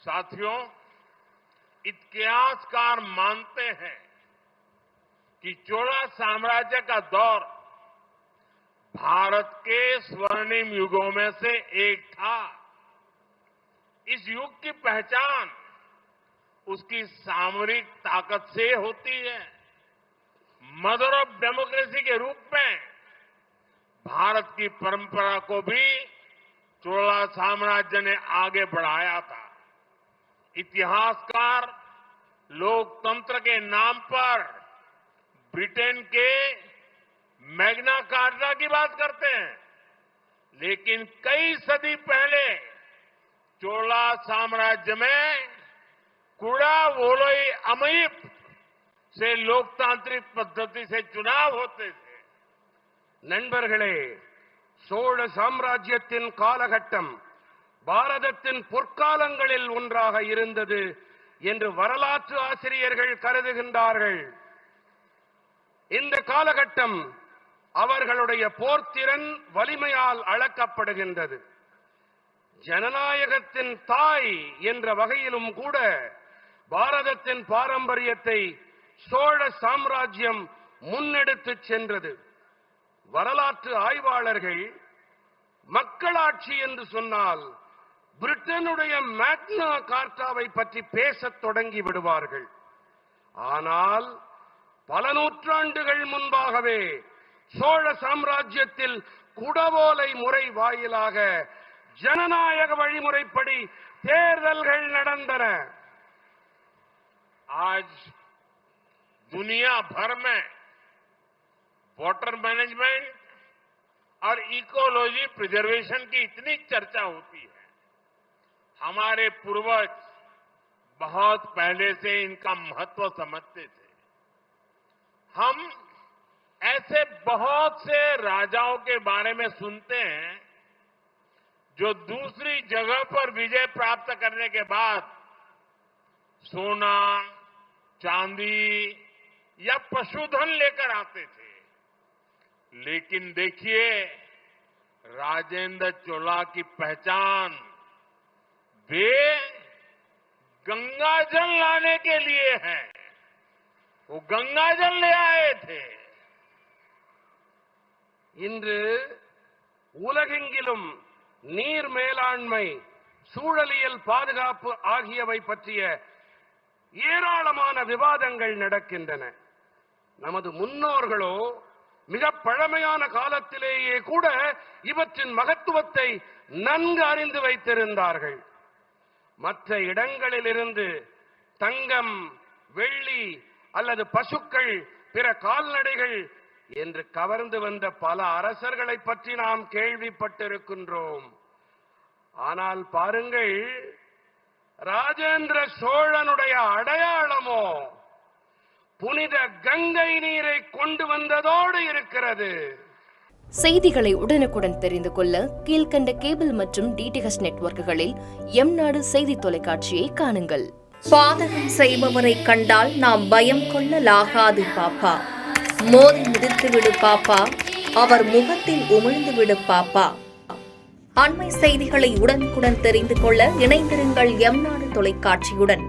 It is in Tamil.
साथियों, इतिहासकार मानते हैं कि चोला साम्राज्य का दौर भारत के स्वर्णिम युगों में से एक था। इस युग की पहचान उसकी सामरिक ताकत से होती है। मदर ऑफ डेमोक्रेसी के रूप में भारत की परंपरा को भी चोला साम्राज्य ने आगे बढ़ाया था। इतिहासकार लोकतंत्र के नाम पर ब्रिटेन के मैग्ना कार्टा की बात करते हैं, लेकिन कई सदी पहले चोला साम्राज्य में कुड़ा वोलोई अमयिप से लोकतांत्रिक पद्धति से चुनाव होते थे। நண்பர்களே, சோழ சாம்ராஜ்யத்தின் காலகட்டம் பாரதத்தின் பொற்காலங்களில் ஒன்றாக இருந்தது என்று வரலாற்று ஆசிரியர்கள் கருதுகின்றார்கள். இந்த காலகட்டம் அவர்களுடைய போர்த்திறன் வலிமையால் அளக்கப்படுகின்றது. ஜனநாயகத்தின் தாய் என்ற வகையிலும் கூட பாரதத்தின் பாரம்பரியத்தை சோழ சாம்ராஜ்யம் முன்னெடுத்துச் சென்றது. வரலாற்று ஆய்வாளர்கள் மக்களாட்சி என்று சொன்னால் பிரிட்டனுடைய மேக்னா கார்ட்டாவை பற்றி பேசத் தொடங்கி விடுவார்கள். ஆனால் பல நூற்றாண்டுகள் முன்பாகவே சோழ சாம்ராஜ்யத்தில் குடவோலை முறை வாயிலாக ஜனநாயக வழிமுறைப்படி தேர்தல்கள் நடந்தன. आज दुनिया भर में वाटर मैनेजमेंट और इकोलॉजी प्रिजर्वेशन की इतनी चर्चा होती है। हमारे पूर्वज बहुत पहले से इनका महत्व समझते थे। हम ऐसे बहुत से राजाओं के बारे में सुनते हैं जो दूसरी जगह पर विजय प्राप्त करने के बाद सोना, चांदी या पशुधन लेकर आते थे। लेकिन देखिए, राजेंद्र चोला की पहचान वे गंगाजल लाने के लिए है। वो गंगाजल ले आए थे। இன்று உலகெங்கிலும் நீர் மேலாண்மை, சூழலியல் பாதுகாப்பு ஆகியவை பற்றிய ஏராளமான விவாதங்கள் நடக்கின்றன. நமது முன்னோர்களோ மிக பழமையான காலத்திலேயே கூட இவற்றின் மகத்துவத்தை நன்கு அறிந்து வைத்திருந்தார்கள். மற்ற இடங்களிலிருந்து தங்கம், வெள்ளி அல்லது பசுக்கள், பிற கால்நடைகள் என்று கவர்ந்து வந்த பல அரசர்களை பற்றி நாம் கேள்விப்பட்டிருக்கின்றோம். ஆனால் பாருங்கள், ராஜேந்திர சோழனுடைய அடையாளமோ புனித கங்கை நீரை கொண்டு வந்ததோடு இருக்கிறது. செய்திகளை உடனுக்குடன் தெரிந்து கொள்ள கீழ்கண்ட கேபிள் மற்றும் டிடிஎச் நெட்வொர்க்குகளில் எம் நாடு செய்தி தொலைக்காட்சியை காணுங்கள். பாதகம் செய்பவரை கண்டால் நாம் பயம் கொள்ளலாகாது பாப்பா. மோதி மிதித்து விடு பாப்பா, அவர் முகத்தில் உமிழ்ந்து விடு பாப்பா. அண்மை செய்திகளை உடனுக்குடன் தெரிந்து கொள்ள இணைந்திருங்கள் எம் நாடு தொலைக்காட்சியுடன்.